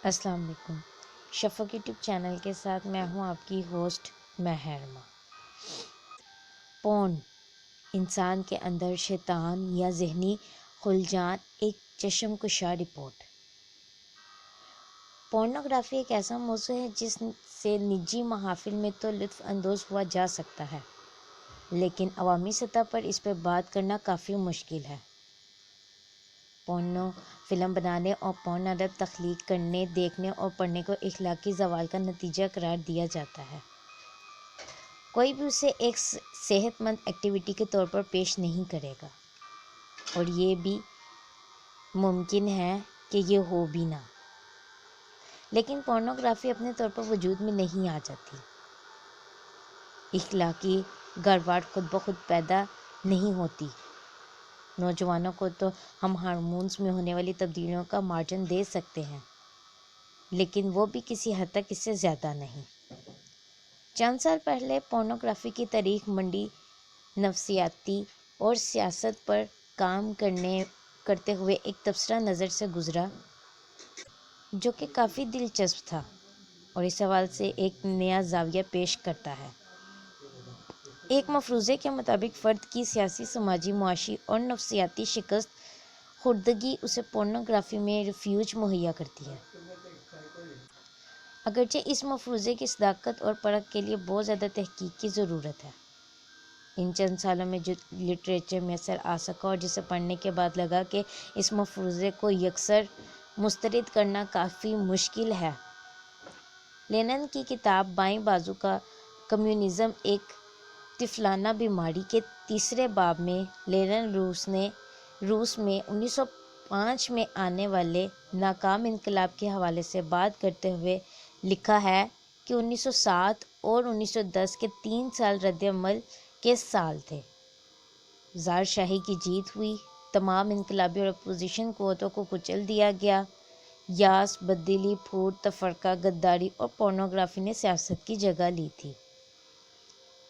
السلام علیکم۔ شفق YouTube channel کے ساتھ میں ہوں آپ کی ہوسٹ مہرما۔ پون انسان کے اندر شیطان یا ذہنی خلجان ایک چشم کشا رپورٹ۔ پورنوگرافی ایک ایسا موضوع ہے جس سے نجی محافل میں تو لطف اندوز ہوا جا سکتا ہے، لیکن عوامی سطح پر اس پر بات کرنا کافی مشکل ہے۔ پورنو فلم بنانے اور پورن ادب تخلیق کرنے، دیکھنے اور پڑھنے کو اخلاقی زوال کا نتیجہ قرار دیا جاتا ہے۔ کوئی بھی اسے ایک صحت مند ایکٹیویٹی کے طور پر پیش نہیں کرے گا، اور یہ بھی ممکن ہے کہ یہ ہو بھی نہ۔ لیکن پورنوگرافی اپنے طور پر وجود میں نہیں آ جاتی۔ اخلاقی گرواٹ خود بخود پیدا نہیں ہوتی۔ نوجوانوں کو تو ہم ہارمونز میں ہونے والی تبدیلیوں کا مارجن دے سکتے ہیں، لیکن وہ بھی کسی حد تک اس سے زیادہ نہیں۔ چند سال پہلے پورنوگرافی کی تاریخ منڈی نفسیاتی اور سیاست پر کام کرتے ہوئے ایک تبصرہ نظر سے گزرا جو کہ کافی دلچسپ تھا اور اس حوالے سے ایک نیا زاویہ پیش کرتا ہے۔ ایک مفروضے کے مطابق فرد کی سیاسی، سماجی، معاشی اور نفسیاتی شکست خوردگی اسے پورنوگرافی میں ریفیوج مہیا کرتی ہے۔ اگرچہ اس مفروضے کی صداقت اور پرکھ کے لیے بہت زیادہ تحقیق کی ضرورت ہے۔ ان چند سالوں میں جو لٹریچر میسر آ سکا اور جسے پڑھنے کے بعد لگا کہ اس مفروضے کو یکسر مسترد کرنا کافی مشکل ہے۔ لینن کی کتاب بائیں بازو کا کمیونزم ایک طفلانہ بیماری کے تیسرے باب میں لینن روس میں 1905 میں آنے والے ناکام انقلاب کے حوالے سے بات کرتے ہوئے لکھا ہے کہ 1907 اور 1910 کے 3 سال رد عمل کے سال تھے۔ زار شاہی کی جیت ہوئی، تمام انقلابی اور اپوزیشن قوتوں کو کچل دیا گیا، یاس، بدلی، پھوٹ، تفرقہ، غداری اور پورنوگرافی نے سیاست کی جگہ لی تھی۔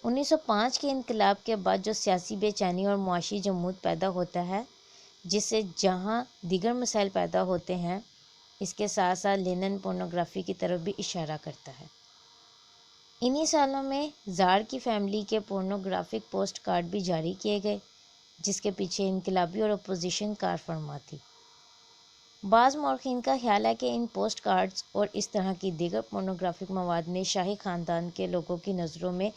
1905 کے انقلاب کے بعد جو سیاسی بے چینی اور معاشی جمود پیدا ہوتا ہے، جس سے جہاں دیگر مسائل پیدا ہوتے ہیں، اس کے ساتھ ساتھ لینن پورنوگرافی کی طرف بھی اشارہ کرتا ہے۔ انہی سالوں میں زار کی فیملی کے پورنوگرافک پوسٹ کارڈ بھی جاری کیے گئے، جس کے پیچھے انقلابی اور اپوزیشن کار فرما تھی۔ بعض مورخین کا خیال ہے کہ ان پوسٹ کارڈز اور اس طرح کی دیگر پورنوگرافک مواد نے شاہی خاندان کے لوگوں کی نظروں میں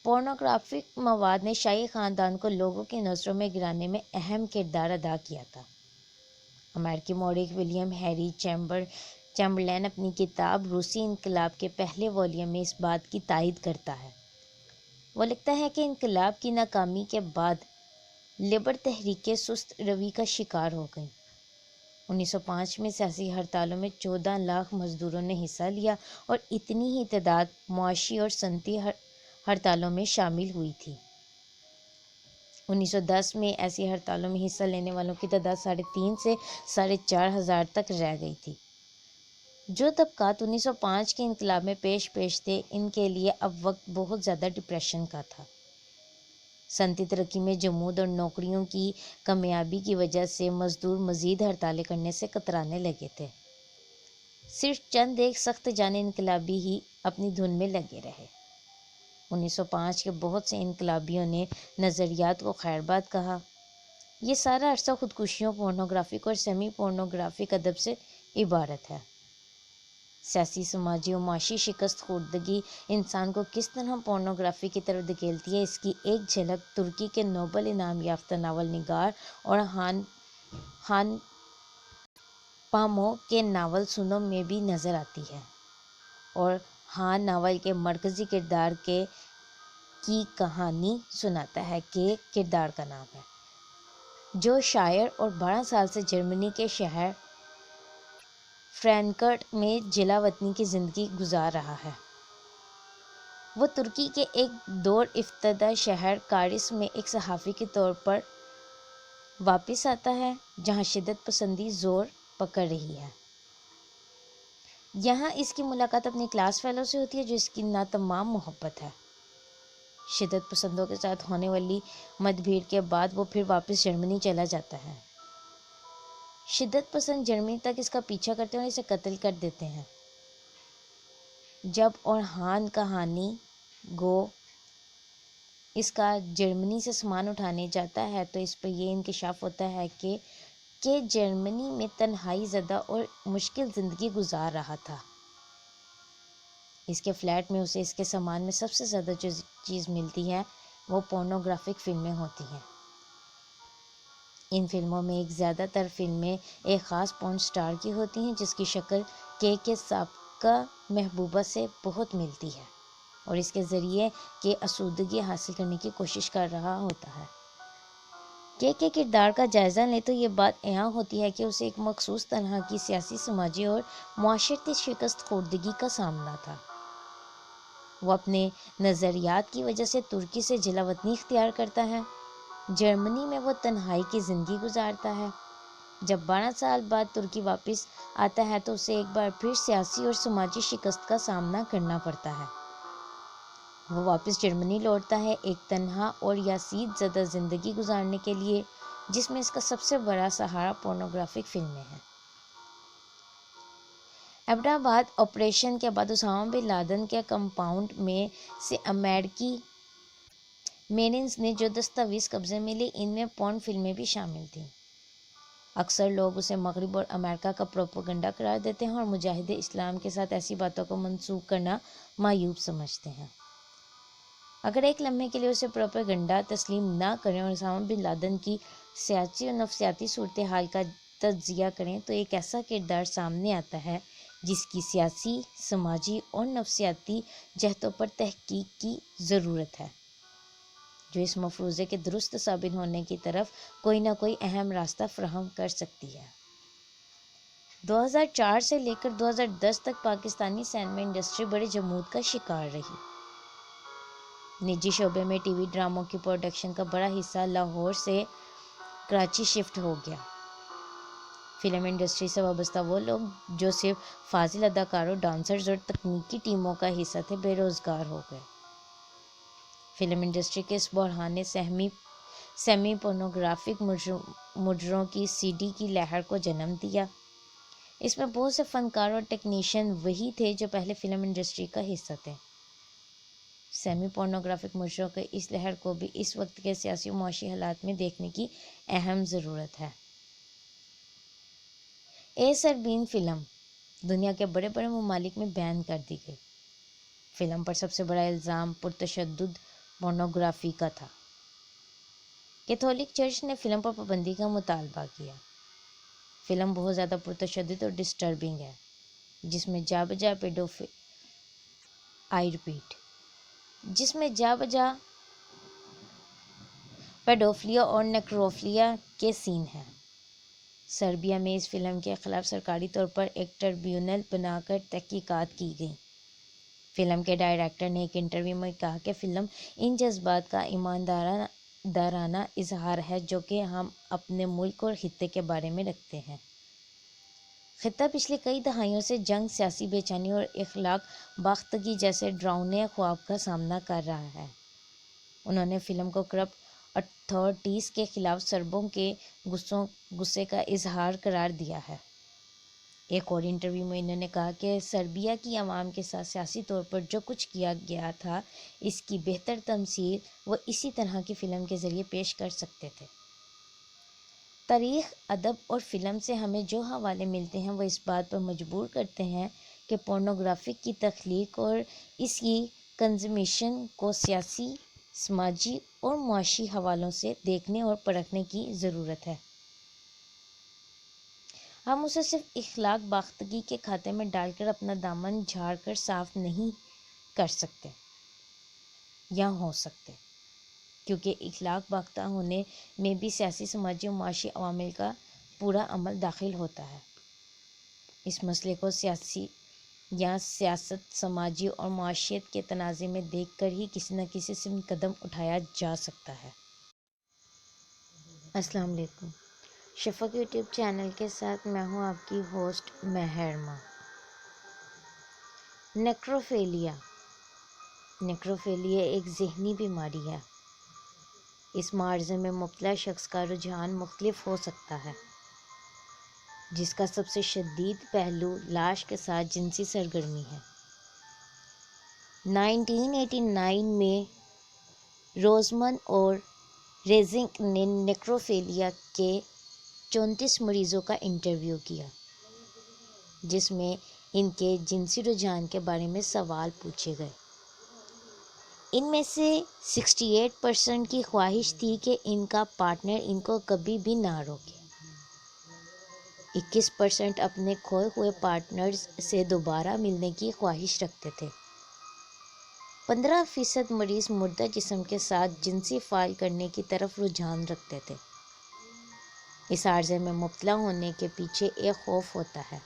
پورنوگرافک مواد نے شاہی خاندان کو لوگوں کی نظروں میں گرانے میں اہم کردار ادا کیا تھا۔ امریکی مورخ ولیم ہیری چیمبرلین اپنی کتاب روسی انقلاب کے پہلے والیوم میں اس بات کی تائید کرتا ہے۔ وہ لکھتا ہے کہ انقلاب کی ناکامی کے بعد لیبر تحریکیں سست روی کا شکار ہو گئیں۔ 1905 میں سیاسی ہڑتالوں میں 14 لاکھ مزدوروں نے حصہ لیا اور اتنی ہی تعداد معاشی اور صنعتی ہڑتالوں میں شامل ہوئی تھی۔ 1910 میں ایسی ہڑتالوں میں حصہ لینے والوں کی تعداد 3,500 سے 4,500 تک رہ گئی تھی۔ جو طبقات 1905 کے انقلاب میں پیش تھے، ان کے لیے اب وقت بہت زیادہ ڈپریشن کا تھا۔ صنعتی ترقی میں جمود اور نوکریوں کی کمیابی کی وجہ سے مزدور مزید ہڑتالیں کرنے سے کترانے لگے تھے۔ صرف چند ایک سخت جانی انقلابی ہی اپنی دھن میں لگے رہے۔ 1905 کے بہت سے انقلابیوں نے نظریات کو خیرباد کہا۔ یہ سارا عرصہ خودکشیوں، پورنوگرافک اور سیمی پورنوگرافک ادب سے عبارت ہے۔ سیاسی، سماجی اور معاشی شکست خوردگی انسان کو کس طرح پورنوگرافی کی طرف دھکیلتی ہے، اس کی ایک جھلک ترکی کے نوبل انعام یافتہ ناول نگار اور ہان پاموک کے ناول سنو میں بھی نظر آتی ہے، اور ہان ناول کے مرکزی کردار کی کہانی سناتا ہے کہ کردار کا نام ہے، جو شاعر اور 12 سال سے جرمنی کے شہر فرینکفرٹ میں جلا وطنی کی زندگی گزار رہا ہے۔ وہ ترکی کے ایک دور افتادہ شہر کارث میں ایک صحافی کے طور پر واپس آتا ہے، جہاں شدت پسندی زور پکڑ رہی ہے۔ یہاں اس کی ملاقات اپنی کلاس فیلو سے ہوتی ہے، جو اس کی ناتمام محبت ہے۔ شدت پسندوں کے ساتھ ہونے والی مد بھیڑ کے بعد وہ پھر واپس جرمنی چلا جاتا ہے۔ شدت پسند جرمنی تک اس کا پیچھا کرتے ہیں اور اسے قتل کر دیتے ہیں۔ جب اورہان کہانی گو اس کا جرمنی سے سامان اٹھانے جاتا ہے تو اس پر یہ انکشاف ہوتا ہے کہ جرمنی میں تنہائی زدہ اور مشکل زندگی گزار رہا تھا۔ اس کے فلیٹ میں اسے اس کے سامان میں سب سے زیادہ جو چیز ملتی ہے وہ پورنوگرافک فلمیں ہوتی ہیں۔ ان فلموں میں زیادہ تر فلمیں ایک خاص پورن سٹار کی ہوتی ہیں جس کی شکل کے سابقہ محبوبہ سے بہت ملتی ہے اور اس کے ذریعے کے اسودگی حاصل کرنے کی کوشش کر رہا ہوتا ہے۔ کے کردار کا جائزہ لیں تو یہ بات عیاں ہوتی ہے کہ اسے ایک مخصوص طرح کی سیاسی، سماجی اور معاشرتی شکست خوردگی کا سامنا تھا۔ وہ اپنے نظریات کی وجہ سے ترکی سے جلا وطنی اختیار کرتا ہے۔ جرمنی میں وہ تنہائی کی زندگی گزارتا ہے۔ جب 12 سال بعد ترکی واپس آتا ہے تو اسے ایک بار پھر سیاسی اور سماجی شکست کا سامنا کرنا پڑتا ہے۔ وہ واپس جرمنی لوٹتا ہے ایک تنہا اور یأس زدہ زندگی گزارنے کے لیے، جس میں اس کا سب سے بڑا سہارا پورنوگرافک فلمیں ہیں۔ ایبٹ آباد آپریشن کے بعد اسامہ بن لادن کے کمپاؤنڈ میں سے امریکی میرینز نے جو دستاویز قبضے میں لی ان میں پورن فلمیں بھی شامل تھیں۔ اکثر لوگ اسے مغرب اور امریکہ کا پروپیگنڈا قرار دیتے ہیں اور مجاہد اسلام کے ساتھ ایسی باتوں کو منسوب کرنا معیوب سمجھتے ہیں۔ اگر ایک لمحے کے لیے اسے پروپیگنڈا تسلیم نہ کریں اور اسامہ بن لادن کی سیاسی اور نفسیاتی صورتحال کا تجزیہ کریں تو ایک ایسا کردار سامنے آتا ہے جس کی سیاسی، سماجی اور نفسیاتی جہتوں پر تحقیق کی ضرورت ہے، جو اس مفروضے کے درست ثابت ہونے کی طرف کوئی نہ کوئی اہم راستہ فراہم کر سکتی ہے۔ 2004 سے لے کر 2010 تک پاکستانی سینما انڈسٹری بڑے جمود کا شکار رہی۔ نجی شعبے میں ٹی وی ڈراموں کی پروڈکشن کا بڑا حصہ لاہور سے کراچی شفٹ ہو گیا۔ فلم انڈسٹری سے وابستہ وہ لوگ جو صرف فاضل اداکاروں، ڈانسرز اور تکنیکی ٹیموں کا حصہ تھے، بے روزگار ہو گئے۔ فلم انڈسٹری کے اس بحران نے سیمی پورنوگرافک مجرموں کی سی ڈی کی لہر کو جنم دیا۔ اس میں بہت سے فنکار اور ٹیکنیشین وہی تھے جو پہلے فلم انڈسٹری کا حصہ تھے۔ سیمی پورنوگرافک مجرموں کی اس لہر کو بھی اس وقت کے سیاسی و معاشی حالات میں دیکھنے کی اہم ضرورت ہے۔ سربین فلم دنیا کے بڑے بڑے ممالک میں بین کر دی گئی۔ فلم پر سب سے بڑا الزام پرتشدد پورنوگرافی کا تھا۔ کیتھولک چرچ نے فلم پر پابندی کا مطالبہ کیا۔ فلم بہت زیادہ پرتشدد اور ڈسٹربنگ ہے، جس میں جا بجا پیڈوفیلیا اور نیکروفیلیا کے سین ہیں۔ سربیا میں اس فلم کے خلاف سرکاری طور پر ایک ٹریبیونل بنا کر تحقیقات کی گئیں۔ فلم کے ڈائریکٹر نے ایک انٹرویو میں کہا کہ فلم ان جذبات کا ایماندارانہ اظہار ہے جو کہ ہم اپنے ملک اور خطے کے بارے میں رکھتے ہیں۔ خطہ پچھلی کئی دہائیوں سے جنگ، سیاسی بے چینی اور اخلاق باختگی جیسے ڈراؤنے خواب کا سامنا کر رہا ہے۔ انہوں نے فلم کو کرپٹ اتھارٹیز کے خلاف سربوں کے غصے کا اظہار قرار دیا ہے۔ ایک اور انٹرویو میں انہوں نے کہا کہ سربیا کی عوام کے ساتھ سیاسی طور پر جو کچھ کیا گیا تھا اس کی بہتر تمثیل وہ اسی طرح کی فلم کے ذریعے پیش کر سکتے تھے۔ تاریخ، ادب اور فلم سے ہمیں جو حوالے ملتے ہیں وہ اس بات پر مجبور کرتے ہیں کہ پورنوگرافی کی تخلیق اور اس کی کنزمشن کو سیاسی، سماجی اور معاشی حوالوں سے دیکھنے اور پرکھنے کی ضرورت ہے۔ ہم اسے صرف اخلاق باختگی کے کھاتے میں ڈال کر اپنا دامن جھاڑ کر صاف نہیں کر سکتے یا ہو سکتے، کیونکہ اخلاق باختہ ہونے میں بھی سیاسی، سماجی اور معاشی عوامل کا پورا عمل داخل ہوتا ہے۔ اس مسئلے کو سیاست، سماجی اور معیشت کے تناظر میں دیکھ کر ہی کسی نہ کسی سمت قدم اٹھایا جا سکتا ہے۔ السلام علیکم۔ شفق یوٹیوب چینل کے ساتھ میں ہوں آپ کی ہوسٹ مہرما۔ نیکروفیلیا ایک ذہنی بیماری ہے۔ اس معرض میں مبتلا شخص کا رجحان مختلف ہو سکتا ہے۔ جس کا سب سے شدید پہلو لاش کے ساتھ جنسی سرگرمی ہے۔ 1989 میں روزمن اور ریزنگ نے نیکروفیلیا کے 34 مریضوں کا انٹرویو کیا، جس میں ان کے جنسی رجحان کے بارے میں سوال پوچھے گئے۔ ان میں سے 68% کی خواہش تھی کہ ان کا پارٹنر ان کو کبھی بھی نہ روکے۔ 21% اپنے کھوئے ہوئے پارٹنرز سے دوبارہ ملنے کی خواہش رکھتے تھے۔ 15% مریض مردہ جسم کے ساتھ جنسی فعال کرنے کی طرف رجحان رکھتے تھے۔ اس عارضے میں مبتلا ہونے کے پیچھے ایک خوف ہوتا ہے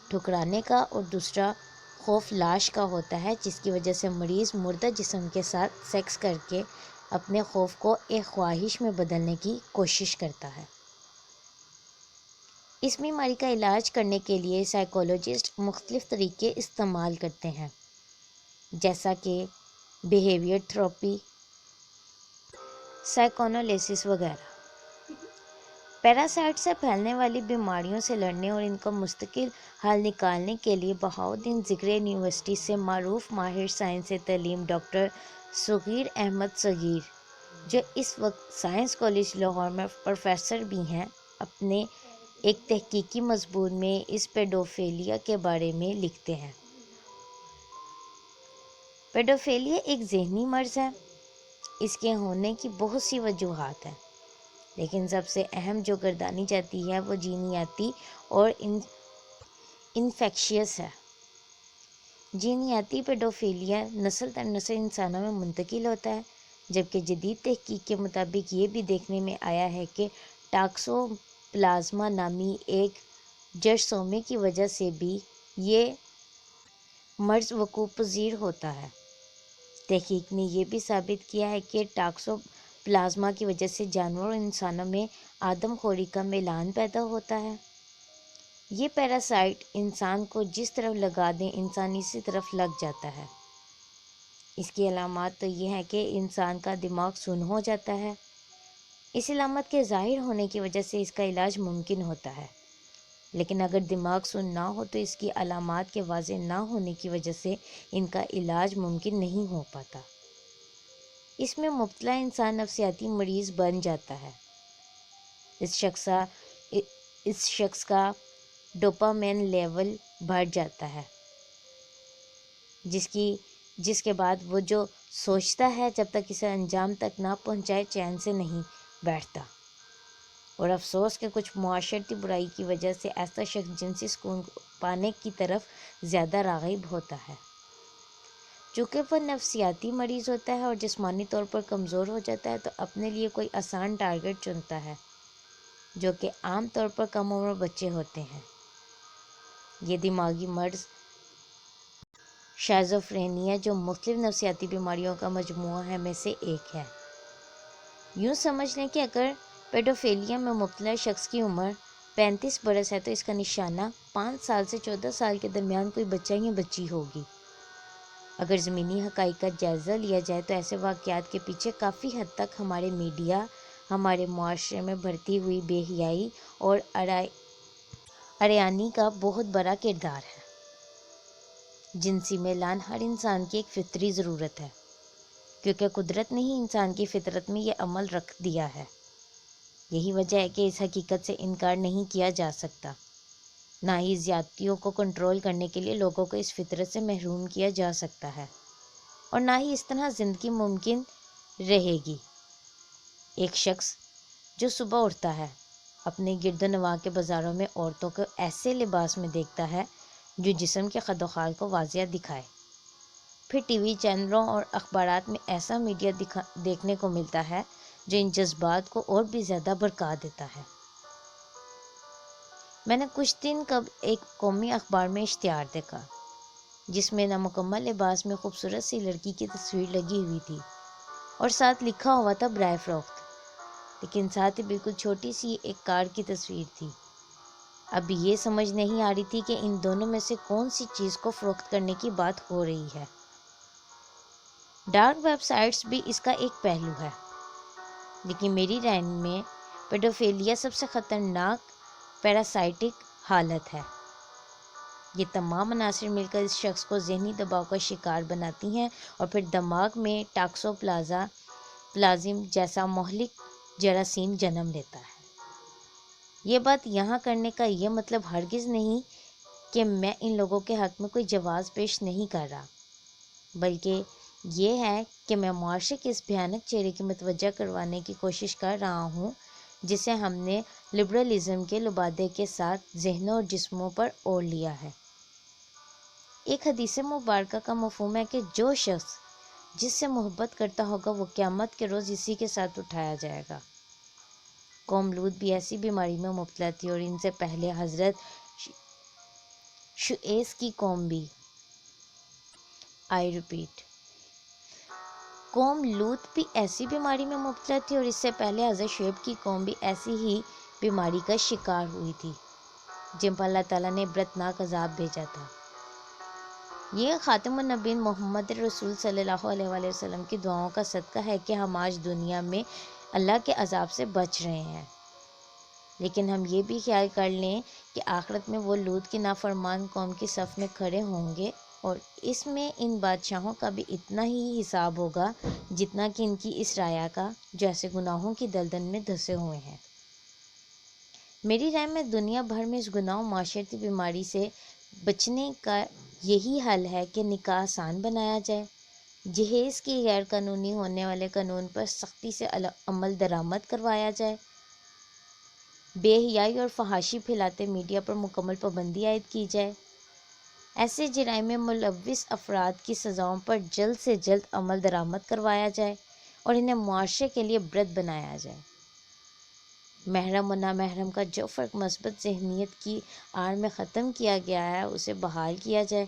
ٹھکرانے کا اور دوسرا خوف لاش کا ہوتا ہے، جس کی وجہ سے مریض مردہ جسم کے ساتھ سیکس کر کے اپنے خوف کو ایک خواہش میں بدلنے کی کوشش کرتا ہے۔ اس بیماری کا علاج کرنے کے لیے سائیکولوجسٹ مختلف طریقے استعمال کرتے ہیں، جیسا کہ بیہیویئر تھراپی، سائیکونالیسس وغیرہ۔ پیراسائٹ سے پھیلنے والی بیماریوں سے لڑنے اور ان کا مستقل حل نکالنے کے لیے بہاؤالدین ذکر یونیورسٹی سے معروف ماہر سائنس تعلیم ڈاکٹر صغیر احمد صغیر، جو اس وقت سائنس کالج لاہور میں پروفیسر بھی ہیں، اپنے ایک تحقیقی مضمون میں اس پیڈوفیلیا کے بارے میں لکھتے ہیں۔ پیڈوفیلیا ایک ذہنی مرض ہے۔ اس کے ہونے کی بہت سی وجوہات ہیں، لیکن سب سے اہم جو گردانی جاتی ہے وہ جینیاتی اور انفیکشیس ہے۔ جینیاتی پیڈوفیلیا نسل در نسل انسانوں میں منتقل ہوتا ہے، جبکہ جدید تحقیق کے مطابق یہ بھی دیکھنے میں آیا ہے کہ ٹاکسوپلازما نامی ایک جرثومے کی وجہ سے بھی یہ مرض وقوع پذیر ہوتا ہے۔ تحقیق نے یہ بھی ثابت کیا ہے کہ ٹاکسوپلازما کی وجہ سے جانوروں اور انسانوں میں آدم خوری کا میلان پیدا ہوتا ہے۔ یہ پیراسائٹ انسان کو جس طرف لگا دیں انسان اسی طرف لگ جاتا ہے۔ اس کی علامات تو یہ ہے کہ انسان کا دماغ سن ہو جاتا ہے۔ اس علامت کے ظاہر ہونے کی وجہ سے اس کا علاج ممکن ہوتا ہے، لیکن اگر دماغ سن نہ ہو تو اس کی علامات کے واضح نہ ہونے کی وجہ سے ان کا علاج ممکن نہیں ہو پاتا۔ اس میں مبتلا انسان نفسیاتی مریض بن جاتا ہے۔ اس شخص کا ڈوپامین لیول بڑھ جاتا ہے، جس کے بعد وہ جو سوچتا ہے جب تک اسے انجام تک نہ پہنچائے چین سے نہیں بیٹھتا، اور افسوس کہ کچھ معاشرتی برائی کی وجہ سے ایسا شخص جنسی سکون پانے کی طرف زیادہ راغب ہوتا ہے۔ چونکہ وہ نفسیاتی مریض ہوتا ہے اور جسمانی طور پر کمزور ہو جاتا ہے تو اپنے لیے کوئی آسان ٹارگٹ چنتا ہے، جو کہ عام طور پر کم عمر بچے ہوتے ہیں۔ یہ دماغی مرض شائزوفرینیا، جو مختلف نفسیاتی بیماریوں کا مجموعہ ہے، میں سے ایک ہے۔ یوں سمجھ لیں کہ اگر پیڈوفیلیا میں مبتلا شخص کی عمر 35 برس ہے تو اس کا نشانہ 5 سال سے 14 سال کے درمیان کوئی بچہ یا بچی ہوگی۔ اگر زمینی حقائق کا جائزہ لیا جائے تو ایسے واقعات کے پیچھے کافی حد تک ہمارے میڈیا، ہمارے معاشرے میں بڑھتی ہوئی بے حیائی اور عریانی کا بہت بڑا کردار ہے۔ جنسی میلان ہر انسان کی ایک فطری ضرورت ہے، کیونکہ قدرت نے ہی انسان کی فطرت میں یہ عمل رکھ دیا ہے۔ یہی وجہ ہے کہ اس حقیقت سے انکار نہیں کیا جا سکتا۔ نہ ہی زیادتیوں کو کنٹرول کرنے کے لیے لوگوں کو اس فطرت سے محروم کیا جا سکتا ہے، اور نہ ہی اس طرح زندگی ممکن رہے گی۔ ایک شخص جو صبح اٹھتا ہے، اپنے گرد و نواح کے بازاروں میں عورتوں کو ایسے لباس میں دیکھتا ہے جو جسم کے خد و خال کو واضح دکھائے، پھر ٹی وی چینلوں اور اخبارات میں ایسا میڈیا دیکھنے کو ملتا ہے جو ان جذبات کو اور بھی زیادہ بھڑکا دیتا ہے۔ میں نے کچھ دن قبل ایک قومی اخبار میں اشتہار دیکھا جس میں نامکمل لباس میں خوبصورت سی لڑکی کی تصویر لگی ہوئی تھی اور ساتھ لکھا ہوا تھا برائے فروخت، لیکن ساتھ ہی بالکل چھوٹی سی ایک کار کی تصویر تھی۔ اب یہ سمجھ نہیں آ رہی تھی کہ ان دونوں میں سے کون سی چیز کو فروخت کرنے کی بات ہو رہی ہے۔ ڈارک ویب سائٹس بھی اس کا ایک پہلو ہے، لیکن میری رائے میں پیڈوفیلیا سب سے خطرناک پیراسائٹک حالت ہے۔ یہ تمام عناصر مل کر اس شخص کو ذہنی دباؤ کا شکار بناتی ہیں اور پھر دماغ میں پلازم جیسا مہلک جراثیم جنم لیتا ہے۔ یہ بات یہاں کرنے کا یہ مطلب ہرگز نہیں کہ میں ان لوگوں کے حق میں کوئی جواز پیش نہیں کر رہا، بلکہ یہ ہے کہ میں معاشرے کے اس بھیانک چہرے کی متوجہ کروانے کی کوشش کر رہا ہوں جسے ہم نے لبرلزم کے لبادے کے ساتھ ذہنوں اور جسموں پر اوڑھ لیا ہے۔ ایک حدیث مبارکہ کا مفہوم ہے کہ جو شخص جس سے محبت کرتا ہوگا وہ قیامت کے روز اسی کے ساتھ اٹھایا جائے گا۔ قوم لوط بھی ایسی بیماری میں مبتلا تھی اور ان سے پہلے حضرت شعیب کی قوم بھی۔ قوم لوط بھی ایسی بیماری میں مبتلا تھی اور اس سے پہلے حضرت شعیب کی قوم بھی ایسی ہی بیماری کا شکار ہوئی تھی جن پر اللہ تعالیٰ نے عبرتناک عذاب بھیجا تھا۔ یہ خاتم النبیین محمد رسول صلی اللہ علیہ وآلہ وسلم کی دعاؤں کا صدقہ ہے کہ ہم آج دنیا میں اللہ کے عذاب سے بچ رہے ہیں، لیکن ہم یہ بھی خیال کر لیں کہ آخرت میں وہ لوط کی نافرمان قوم کی صف میں کھڑے ہوں گے اور اس میں ان بادشاہوں کا بھی اتنا ہی حساب ہوگا جتنا کہ ان کی اس رعایا کا جو ایسے گناہوں کی دلدل میں دھسے ہوئے ہیں۔ میری رائے میں دنیا بھر میں اس گناہ و معاشرتی بیماری سے بچنے کا یہی حل ہے کہ نکاح آسان بنایا جائے، جہیز کی غیر قانونی ہونے والے قانون پر سختی سے عمل درآمد کروایا جائے، بے حیائی اور فحاشی پھیلاتے میڈیا پر مکمل پابندی عائد کی جائے، ایسے جرائم میں ملوث افراد کی سزاؤں پر جلد سے جلد عمل درآمد کروایا جائے اور انہیں معاشرے کے لیے عبرت بنایا جائے۔ محرم و نامحرم کا جو فرق مثبت ذہنیت کی آڑ میں ختم کیا گیا ہے اسے بحال کیا جائے۔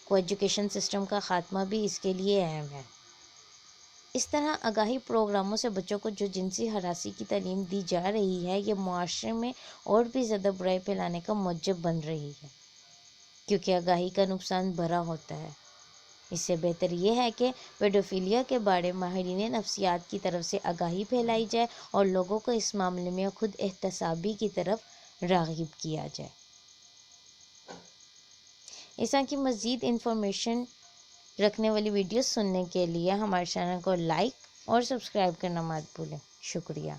کو ایجوکیشن سسٹم کا خاتمہ بھی اس کے لیے اہم ہے۔ اس طرح آگاہی پروگراموں سے بچوں کو جو جنسی ہراسانی کی تعلیم دی جا رہی ہے یہ معاشرے میں اور بھی زیادہ برائی پھیلانے کا موجب بن رہی ہے، کیونکہ آگاہی کا نقصان بڑا ہوتا ہے۔ اس سے بہتر یہ ہے کہ پیڈوفیلیا کے بارے ماہرین نفسیات کی طرف سے آگاہی پھیلائی جائے اور لوگوں کو اس معاملے میں خود احتسابی کی طرف راغب کیا جائے۔ اس طرح کی مزید انفارمیشن رکھنے والی ویڈیوز سننے کے لیے ہمارے چینل کو لائک اور سبسکرائب کرنا مت بھولیں۔ شکریہ۔